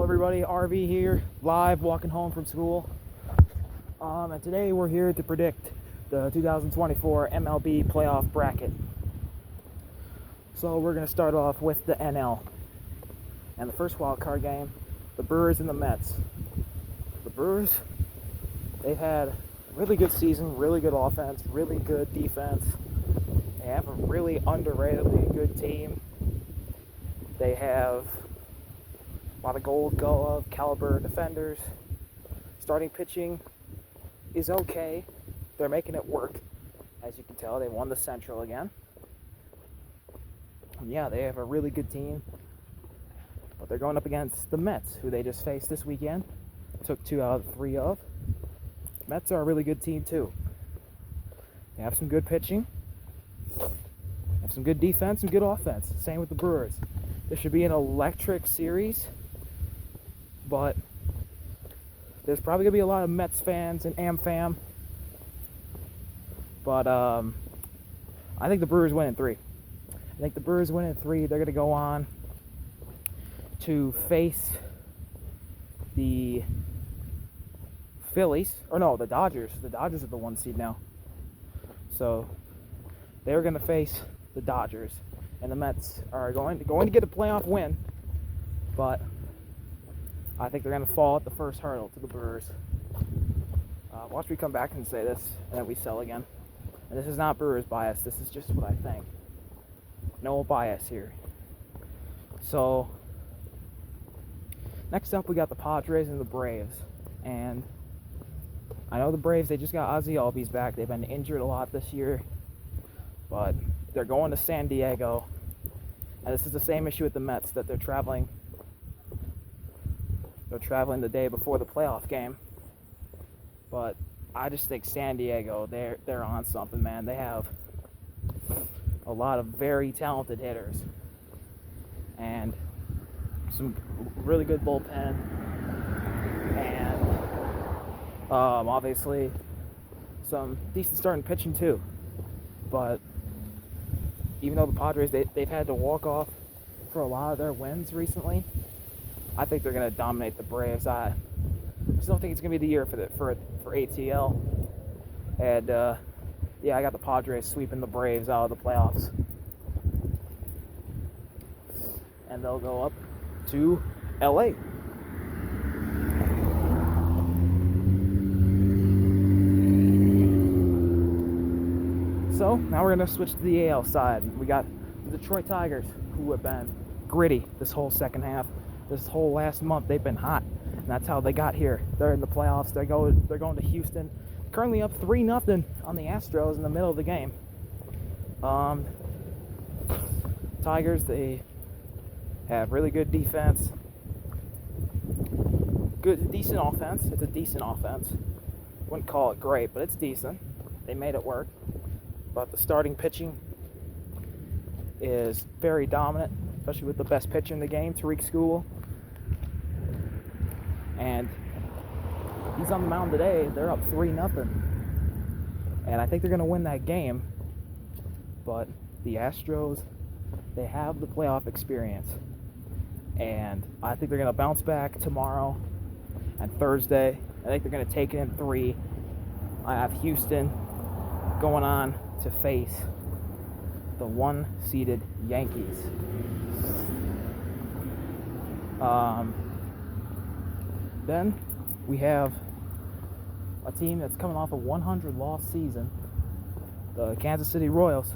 everybody, RV here, live walking home from school. And today we're here to predict the 2024 MLB playoff bracket. So we're going to start off with the NL. And the first wild card game, the Brewers and the Mets. The Brewers, they've had a really good season, really good offense, really good defense. They have a really underratedly good team. They have a lot of gold glove caliber defenders. Starting pitching is okay. They're making it work. As you can tell, they won the Central again. And yeah, they have a really good team. But they're going up against the Mets, who they just faced this weekend. Took 2 out of 3 of. Mets are a really good team too. They have some good pitching. Have some good defense, some good offense. Same with the Brewers. This should be an electric series. But there's probably going to be a lot of Mets fans and AmFam. But I think the Brewers win in 3. I think the Brewers win in 3. They're going to go on to face the Phillies. Or no, the Dodgers. The Dodgers are the 1 seed now. So they're going to face the Dodgers. And the Mets are going to get a playoff win. But I think they're going to fall at the first hurdle to the Brewers. Watch me come back and say this, and then we sell again. And this is not Brewers bias. This is just what I think. No bias here. So, next up we got the Padres and the Braves. And I know the Braves, they just got Ozzie Albies back. They've been injured a lot this year. But they're going to San Diego. And this is the same issue with the Mets, that they're traveling the day before the playoff game. But I just think San Diego, they're on something, man. They have a lot of very talented hitters and some really good bullpen, and obviously some decent starting pitching too. But even though the Padres, they've had to walk off for a lot of their wins recently, I think they're going to dominate the Braves. I just don't think it's going to be the year for ATL. And yeah, I got the Padres sweeping the Braves out of the playoffs. And they'll go up to LA. So now we're going to switch to the AL side. We got the Detroit Tigers, who have been gritty this whole second half. This whole last month, they've been hot, and that's how they got here. They're in the playoffs. They're going to Houston. Currently up 3-0 on the Astros in the middle of the game. Tigers, they have really good defense. Decent offense. It's a decent offense. Wouldn't call it great, but it's decent. They made it work. But the starting pitching is very dominant, especially with the best pitcher in the game, Tariq Skubal. And he's on the mound today. They're up 3-0. And I think they're going to win that game. But the Astros, they have the playoff experience. And I think they're going to bounce back tomorrow and Thursday. I think they're going to take it in 3. I have Houston going on to face the 1-seeded Yankees. Then we have a team that's coming off a 100-loss season, the Kansas City Royals,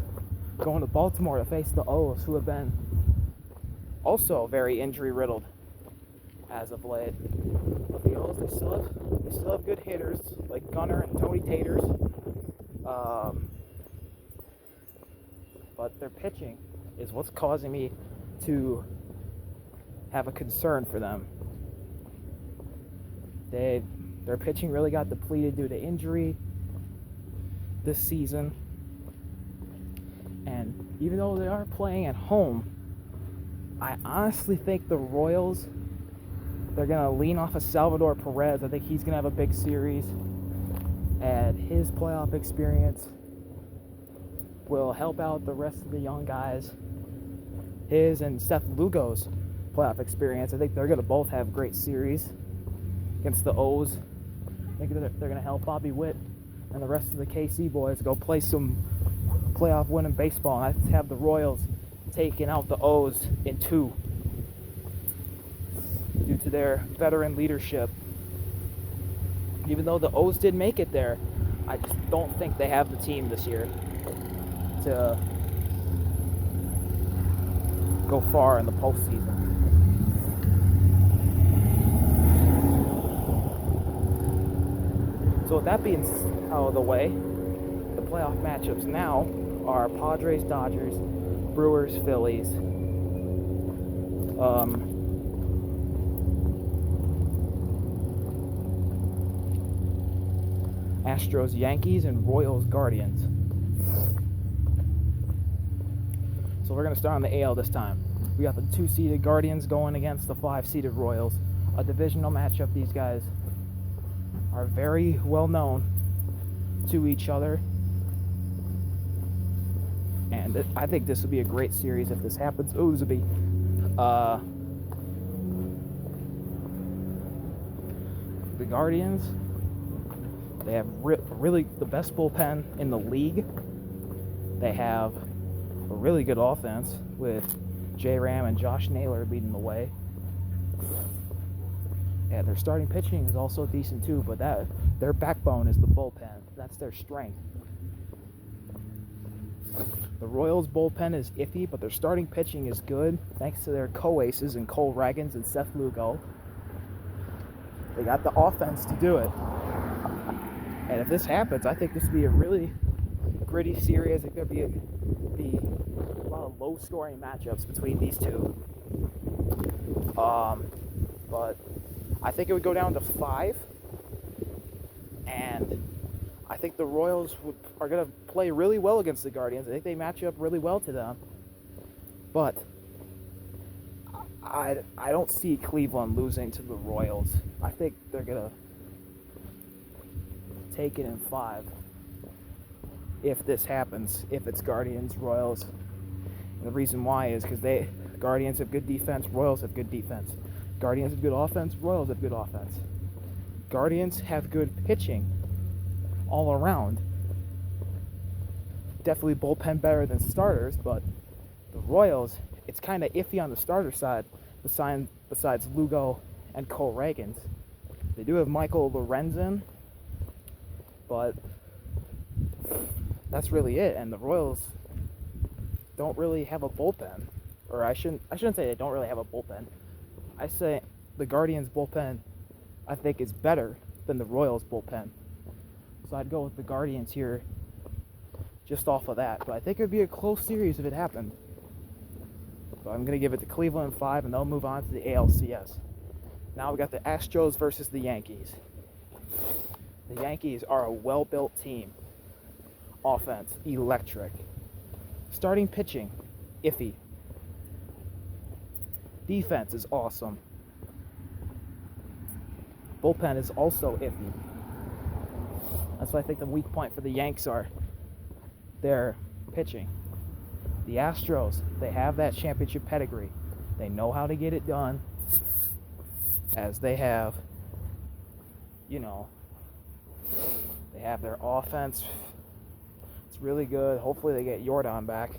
going to Baltimore to face the O's, who have been also very injury-riddled as of late. But the O's, they still have good hitters like Gunnar and Tony Taters. But their pitching is what's causing me to have a concern for them. Their pitching really got depleted due to injury this season. And even though they are playing at home, I honestly think the Royals, they're going to lean off of Salvador Perez. I think he's going to have a big series. And his playoff experience will help out the rest of the young guys. His and Seth Lugo's playoff experience. I think they're going to both have great series against the O's. I think they're going to help Bobby Witt and the rest of the KC boys go play some playoff winning baseball. And I have the Royals taking out the O's in 2 due to their veteran leadership. Even though the O's did make it there, I just don't think they have the team this year to go far in the postseason. So with that being out of the way, the playoff matchups now are Padres, Dodgers, Brewers, Phillies, Astros, Yankees, and Royals, Guardians. So we're going to start on the AL this time. We got the 2-seeded Guardians going against the 5-seeded Royals. A divisional matchup. These guys are very well known to each other. And I think this would be a great series if this happens. Ooh, this would be the Guardians. They have really the best bullpen in the league. They have a really good offense with J. Ram and Josh Naylor leading the way. Yeah, their starting pitching is also decent too, but their backbone is the bullpen. That's their strength. The Royals' bullpen is iffy, but their starting pitching is good thanks to their co-aces in Cole Ragans and Seth Lugo. They got the offense to do it. And if this happens, I think this would be a really gritty series. It could be a lot of low-scoring matchups between these two. But I think it would go down to 5. And I think the Royals are going to play really well against the Guardians. I think they match up really well to them. But I don't see Cleveland losing to the Royals. I think they're going to take it in 5 if this happens, if it's Guardians, Royals. And the reason why is because Guardians have good defense, Royals have good defense. Guardians have good offense, Royals have good offense. Guardians have good pitching all around. Definitely bullpen better than starters, but the Royals, it's kind of iffy on the starter side besides Lugo and Cole Ragans. They do have Michael Lorenzen, but that's really it. And the Royals don't really have a bullpen. Or I shouldn't say they don't really have a bullpen. I say the Guardians bullpen, I think, is better than the Royals bullpen. So I'd go with the Guardians here just off of that. But I think it would be a close series if it happened. So I'm going to give it to Cleveland 5, and they'll move on to the ALCS. Now we got the Astros versus the Yankees. The Yankees are a well-built team. Offense, electric. Starting pitching, iffy. Defense is awesome. Bullpen is also iffy. That's why I think the weak point for the Yanks are their pitching. The Astros, they have that championship pedigree. They know how to get it done, as they have, they have their offense. It's really good. Hopefully they get Jordan back.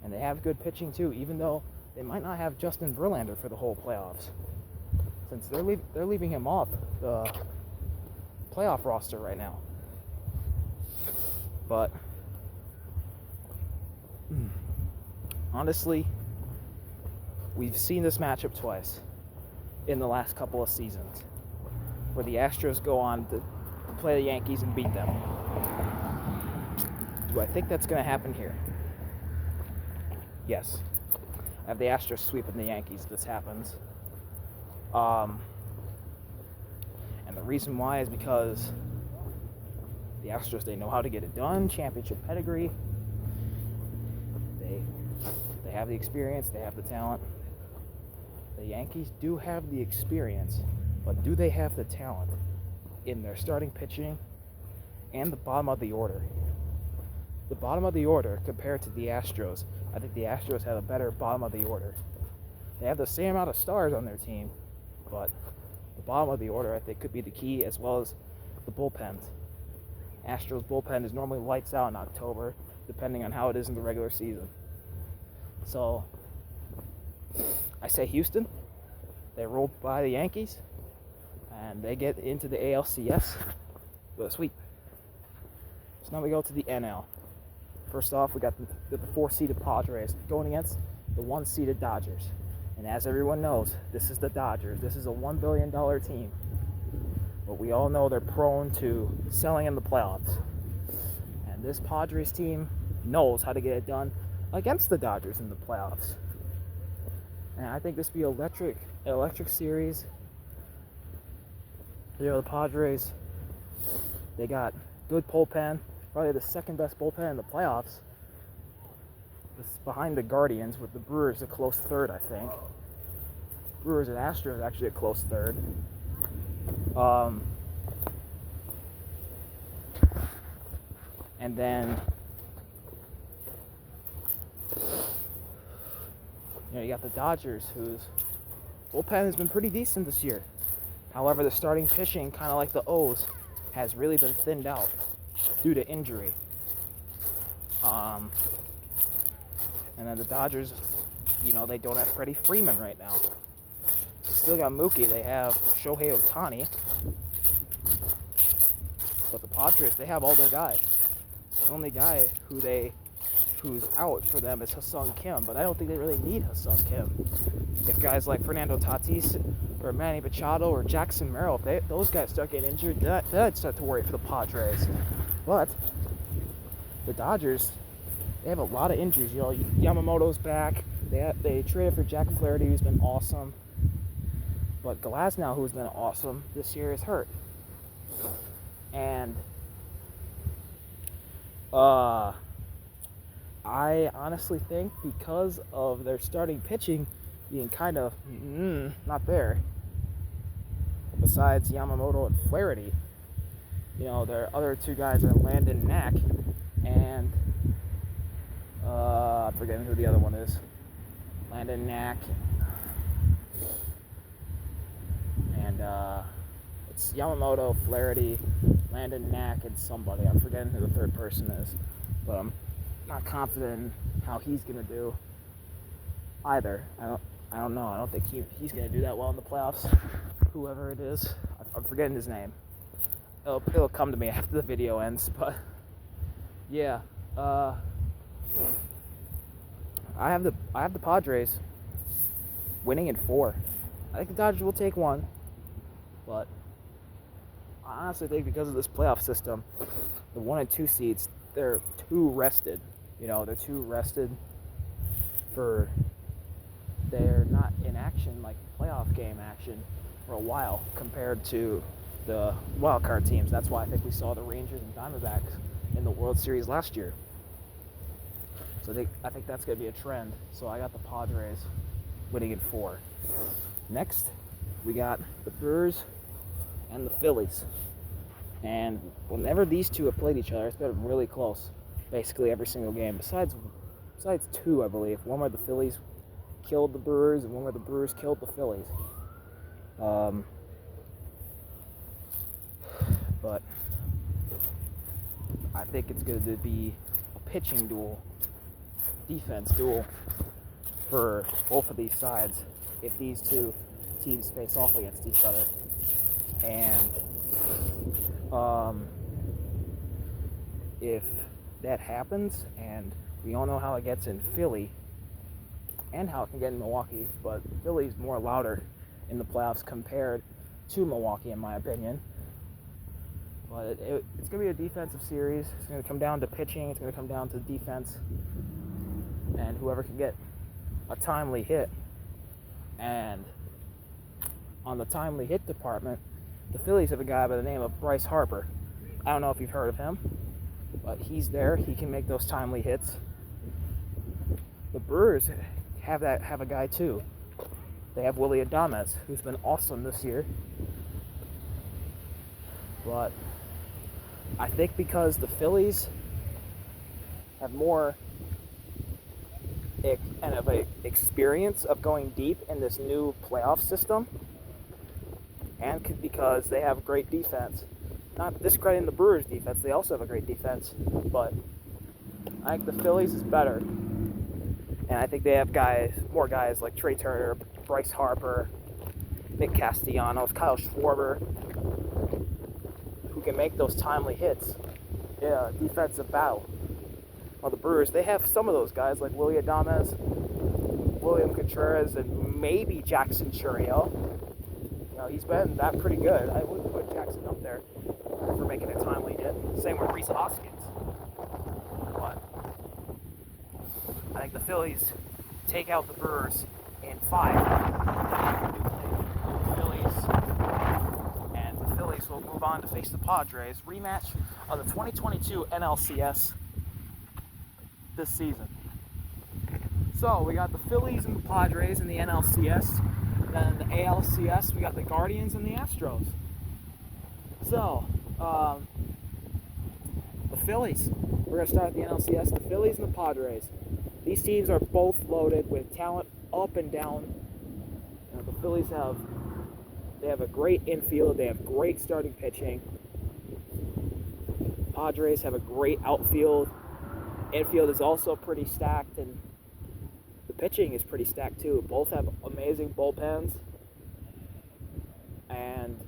And they have good pitching too, even though they might not have Justin Verlander for the whole playoffs, since they're leaving him off the playoff roster right now. But honestly, we've seen this matchup twice in the last couple of seasons, where the Astros go on to play the Yankees and beat them. Do I think that's going to happen here? Yes. I have the Astros sweeping the Yankees if this happens. And the reason why is because the Astros, they know how to get it done. Championship pedigree. They have the experience. They have the talent. The Yankees do have the experience, but do they have the talent in their starting pitching and the bottom of the order? The bottom of the order compared to the Astros, I think the Astros have a better bottom of the order. They have the same amount of stars on their team, but the bottom of the order, I think, could be the key, as well as the bullpens. Astros bullpen is normally lights out in October, depending on how it is in the regular season. So I say Houston. They roll by the Yankees, and they get into the ALCS with a sweep. So now we go to the NL. First off, we got the 4-seeded Padres going against the 1-seeded Dodgers. And as everyone knows, this is the Dodgers. This is a $1 billion team. But we all know they're prone to selling in the playoffs. And this Padres team knows how to get it done against the Dodgers in the playoffs. And I think this will be an electric series. You know, the Padres, they got good bullpen, probably the second best bullpen in the playoffs. It's behind the Guardians, with the Brewers a close third, I think. Brewers and Astros actually a close third. And then, you got the Dodgers, whose bullpen has been pretty decent this year. However, the starting pitching, kind of like the O's, has really been thinned out due to injury. And then the Dodgers, they don't have Freddie Freeman right now. They still got Mookie. They have Shohei Ohtani. But the Padres, they have all their guys. The only guy who's out for them is Ha-Seong Kim, but I don't think they really need Ha-Seong Kim. If guys like Fernando Tatis or Manny Machado or Jackson Merrill, if those guys start getting injured, then I'd start to worry for the Padres. But the Dodgers, they have a lot of injuries. Yamamoto's back. They traded for Jack Flaherty, who's been awesome. But Glasnow, who's been awesome this year, is hurt. And I honestly think because of their starting pitching being kind of not there, besides Yamamoto and Flaherty, their other two guys are Landon Knack and I'm forgetting who the other one is. Landon Knack and it's Yamamoto, Flaherty, Landon Knack, and somebody. I'm forgetting who the third person is, but I'm not confident in how he's gonna do either. I don't know. I don't think he's gonna do that well in the playoffs. Whoever it is, I'm forgetting his name. It'll come to me after the video ends. But yeah, I have the Padres winning in 4. I think the Dodgers will take 1, but I honestly think because of this playoff system, the 1 and 2 seeds, they're too rested. They're too rested they're not in action like playoff game action for a while compared to the wild card teams. That's why I think we saw the Rangers and Diamondbacks in the World Series last year. So I think that's going to be a trend. So I got the Padres winning in 4. Next, we got the Brewers and the Phillies. And whenever these two have played each other, it's been really close, basically every single game. Besides 2, I believe. One where the Phillies killed the Brewers, and one where the Brewers killed the Phillies. But I think it's going to be a pitching duel, defense duel for both of these sides if these two teams face off against each other. And if that happens, and we all know how it gets in Philly and how it can get in Milwaukee, but Philly's more louder in the playoffs compared to Milwaukee, in my opinion. But it's going to be a defensive series. It's going to come down to pitching. It's going to come down to defense. And whoever can get a timely hit. And on the timely hit department, the Phillies have a guy by the name of Bryce Harper. I don't know if you've heard of him, but he's there. He can make those timely hits. The Brewers have a guy too. They have Willy Adames, who's been awesome this year. But I think because the Phillies have more and of a experience of going deep in this new playoff system, and because they have great defense. Not discrediting the Brewers' defense, they also have a great defense, but I think the Phillies is better, and I think they have more guys like Trey Turner, Bryce Harper, Nick Castellanos, Kyle Schwarber, who can make those timely hits. Yeah, defensive battle. Well, the Brewers, they have some of those guys like Willy Adames, William Contreras, and maybe Jackson Chourio. He's been that pretty good. I would put Jackson up there for making a timely hit. Same with Rhys Hoskins. But I think the Phillies take out the Brewers in 5. The Phillies will move on to face the Padres. Rematch of the 2022 NLCS this season. So we got the Phillies and the Padres in the NLCS. Then the ALCS, we got the Guardians and the Astros. So, the Phillies. We're going to start at the NLCS. The Phillies and the Padres. These teams are both loaded with talent up and down. The Phillies have a great infield. They have great starting pitching. Padres have a great outfield. Infield is also pretty stacked, and the pitching is pretty stacked too. Both have amazing bullpens, and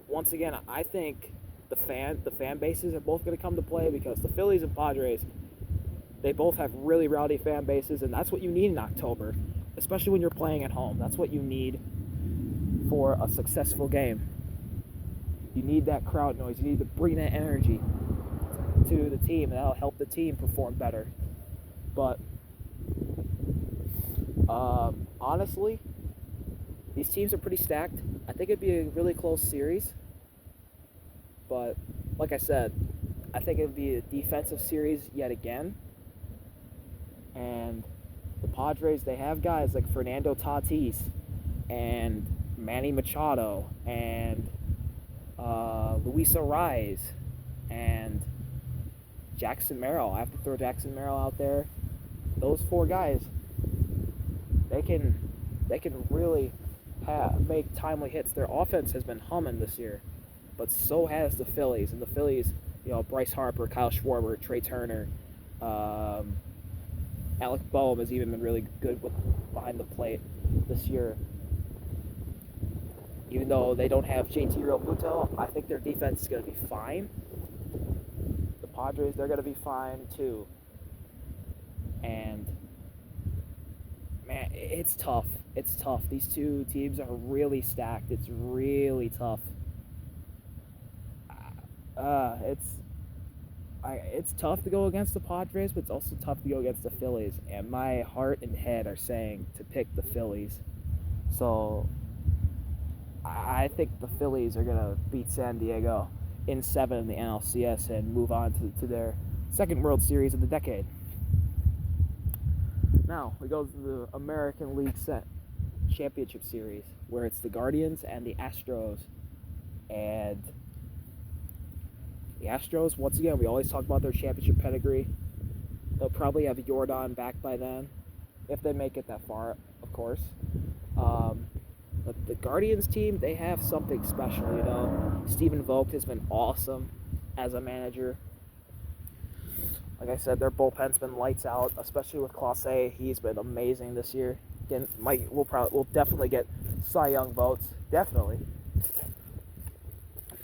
once again, I think the fan bases are both going to come to play, because the Phillies and Padres, they both have really rowdy fan bases, and that's what you need in October, especially when you're playing at home. That's what you need for a successful game. You need that crowd noise. You need to bring that energy to the team, and that'll help the team perform better. But honestly, these teams are pretty stacked. I think it'd be a really close series. But like I said, I think it'd be a defensive series yet again. And the Padres, they have guys like Fernando Tatis and Manny Machado and Luis Arraez and Jackson Merrill. I have to throw Jackson Merrill out there. Those 4 guys, they can really make timely hits. Their offense has been humming this year, but so has the Phillies. And the Phillies, Bryce Harper, Kyle Schwarber, Trey Turner, Alec Boehm has even been really good behind the plate this year. Even though they don't have JT Realmuto, I think their defense is going to be fine. The Padres, they're going to be fine too. And man, it's tough. It's tough. These two teams are really stacked. It's really tough. It's tough to go against the Padres, but it's also tough to go against the Phillies. And my heart and head are saying to pick the Phillies. So I think the Phillies are gonna beat San Diego in 7 in the NLCS and move on to their second World Series of the decade. Now we go to the American League Championship Series, where it's the Guardians and the Astros. And the Astros, once again, we always talk about their championship pedigree. They'll probably have Jordan back by then, if they make it that far, of course. But the Guardians team, they have something special, Stephen Vogt has been awesome as a manager. Like I said, their bullpen's been lights out, especially with Clase. He's been amazing this year. Again, we'll definitely get Cy Young votes. Definitely.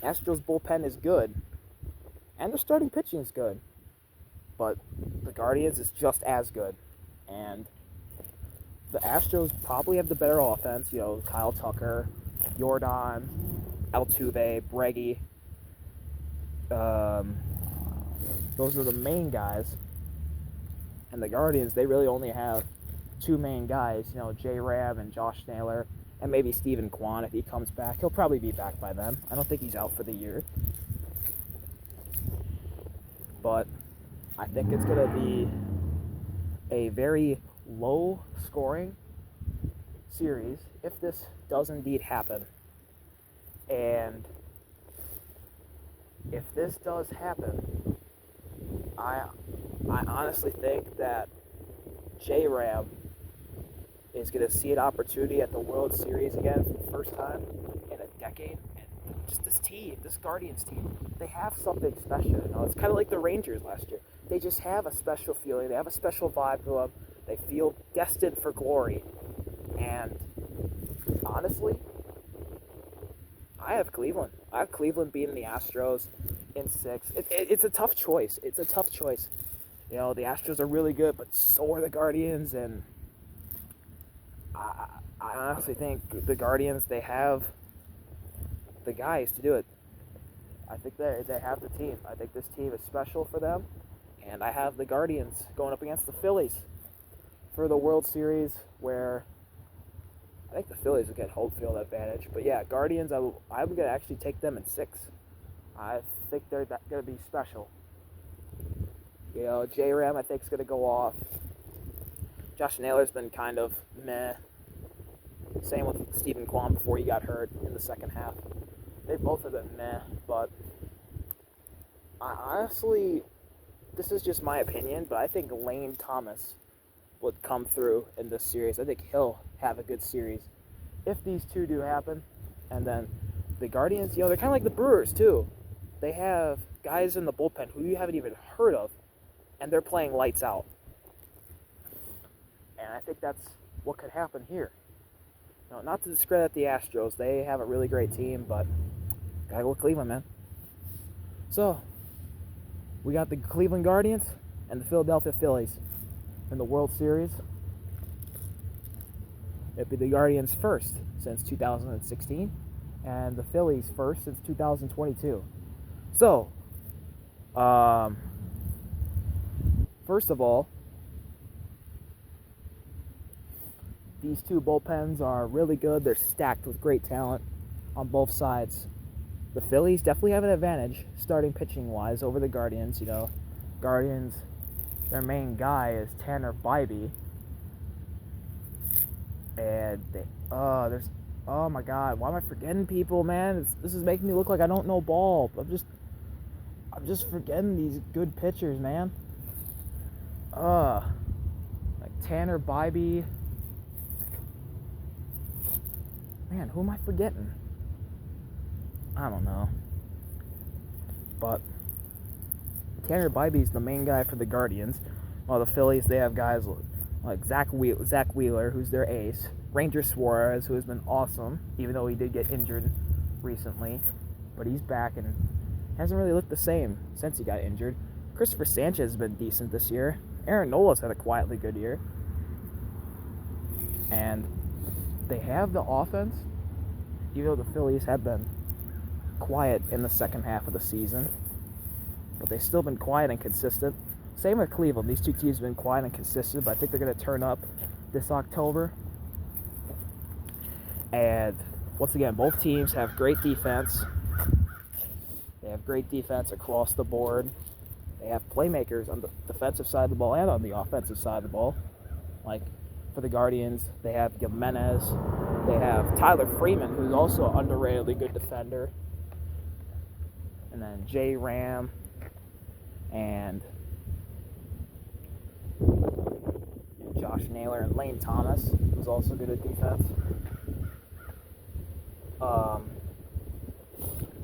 Astros bullpen is good, and their starting pitching is good. But the Guardians is just as good. And the Astros probably have the better offense. Kyle Tucker, Jordan, Altuve, Breggy. Those are the main guys. And the Guardians, they really only have 2 main guys, J. Ram and Josh Naylor, and maybe Stephen Kwan if he comes back. He'll probably be back by then. I don't think he's out for the year. But I think it's going to be a very low-scoring series if this does indeed happen. And if this does happen, I honestly think that J-Ram is going to see an opportunity at the World Series again for the first time in a decade. And just this team, this Guardians team, they have something special. You know, it's kind of like the Rangers last year. They just have a special feeling. They have a special vibe to them. They feel destined for glory. And honestly, I have Cleveland. I have Cleveland beating the Astros in 6. It's a tough choice. It's a tough choice. You know, the Astros are really good, but so are the Guardians, and I honestly think the Guardians, they have the guys to do it. I think they have the team. I think this team is special for them, and I have the Guardians going up against the Phillies for the World Series, where I think the Phillies will get home field advantage. But yeah, Guardians, I'm going to actually take them in 6. I think they're going to be special. You know, J-Ram, I think, is going to go off. Josh Naylor's been kind of meh. Same with Stephen Kwan before he got hurt in the second half. They both have been meh, but I honestly, this is just my opinion, but I think Lane Thomas would come through in this series. I think he'll have a good series if these two do happen. And then the Guardians, you know, they're kind of like the Brewers too. They have guys in the bullpen who you haven't even heard of, and they're playing lights out. And I think that's what could happen here. You know, not to discredit the Astros. They have a really great team, but gotta go with Cleveland, man. So, we got the Cleveland Guardians and the Philadelphia Phillies in the World Series. It'd be the Guardians first since 2016, and the Phillies first since 2022. So, first of all, these two bullpens are really good. They're stacked with great talent on both sides. The Phillies definitely have an advantage starting pitching-wise over the Guardians. You know, Guardians, their main guy is Tanner Bibee. And oh my God, why am I forgetting people, man? This is making me look like I don't know ball. I'm just forgetting these good pitchers, man. Like Tanner Bibee. Man, who am I forgetting? I don't know. But Tanner Bibee's the main guy for the Guardians. While the Phillies, they have guys like Zach Wheeler, who's their ace. Ranger Suarez, who has been awesome, even though he did get injured recently. But he's back and hasn't really looked the same since he got injured. Christopher Sanchez has been decent this year. Aaron Nola's had a quietly good year. And they have the offense, even though the Phillies have been quiet in the second half of the season. But they've still been quiet and consistent. Same with Cleveland. These two teams have been quiet and consistent, but I think they're going to turn up this October. And once again, both teams have great defense. They have great defense across the board. They have playmakers on the defensive side of the ball and on the offensive side of the ball. Like for the Guardians, they have Jimenez. They have Tyler Freeman, who's also an underratedly good defender. And then J-Ram and Josh Naylor and Lane Thomas, who's also good at defense.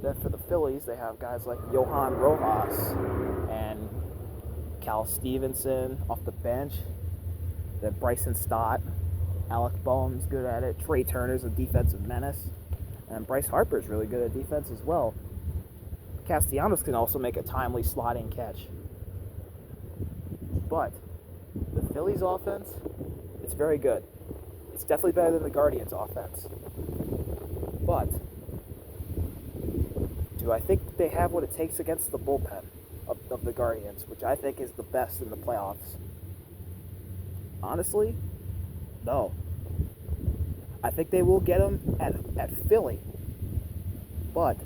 Then for the Phillies, they have guys like Johan Rojas and Cal Stevenson off the bench. Then Bryson Stott, Alec Boehm's good at it. Trey Turner's a defensive menace. And Bryce Harper's really good at defense as well. Castellanos can also make a timely sliding catch. But the Phillies offense, it's very good. It's definitely better than the Guardians offense. But do I think they have what it takes against the bullpen of the Guardians, which I think is the best in the playoffs? Honestly, no. I think they will get them at Philly. But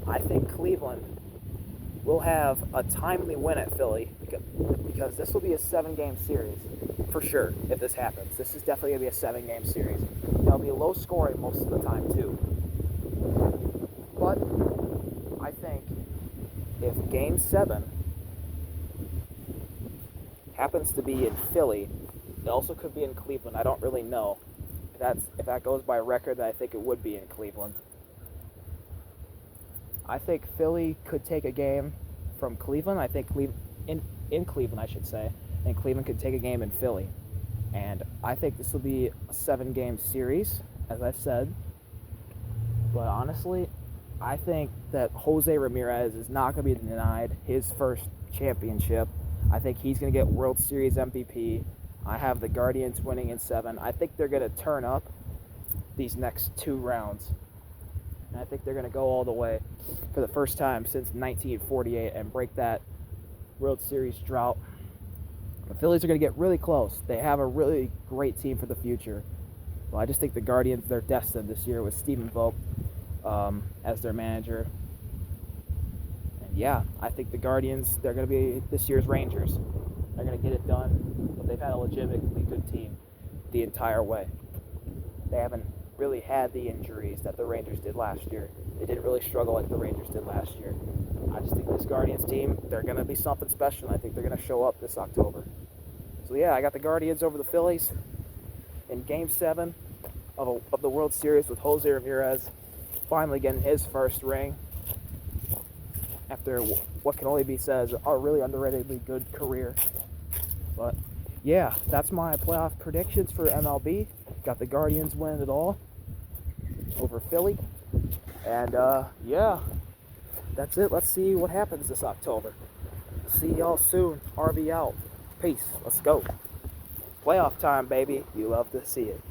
I think Cleveland will have a timely win at Philly because this will be a 7-game series for sure if this happens. This is definitely going to be a 7-game series. It'll be low scoring most of the time too. But I think if Game 7 happens to be in Philly. It also could be in Cleveland. I don't really know. If that goes by record, then I think it would be in Cleveland. I think Philly could take a game from Cleveland. I think in Cleveland, I should say, and Cleveland could take a game in Philly. And I think this will be a 7-game series, as I've said. But honestly, I think that Jose Ramirez is not going to be denied his first championship. I think he's going to get World Series MVP. I have the Guardians winning in 7. I think they're going to turn up these next 2 rounds. And I think they're going to go all the way for the first time since 1948 and break that World Series drought. The Phillies are going to get really close. They have a really great team for the future. Well, I just think the Guardians, they're destined this year with Stephen Vogt as their manager. And yeah, I think the Guardians, they're going to be this year's Rangers. They're going to get it done, but they've had a legitimately good team the entire way. They haven't really had the injuries that the Rangers did last year. They didn't really struggle like the Rangers did last year. I just think this Guardians team, they're going to be something special. I think they're going to show up this October. So yeah, I got the Guardians over the Phillies in Game 7 of the World Series with Jose Ramirez finally getting his first ring after what can only be said is a really underratedly good career. But yeah, that's my playoff predictions for MLB. Got the Guardians winning it all over Philly. And yeah, that's it. Let's see what happens this October. See y'all soon. RV out. Peace. Let's go. Playoff time, baby. You love to see it.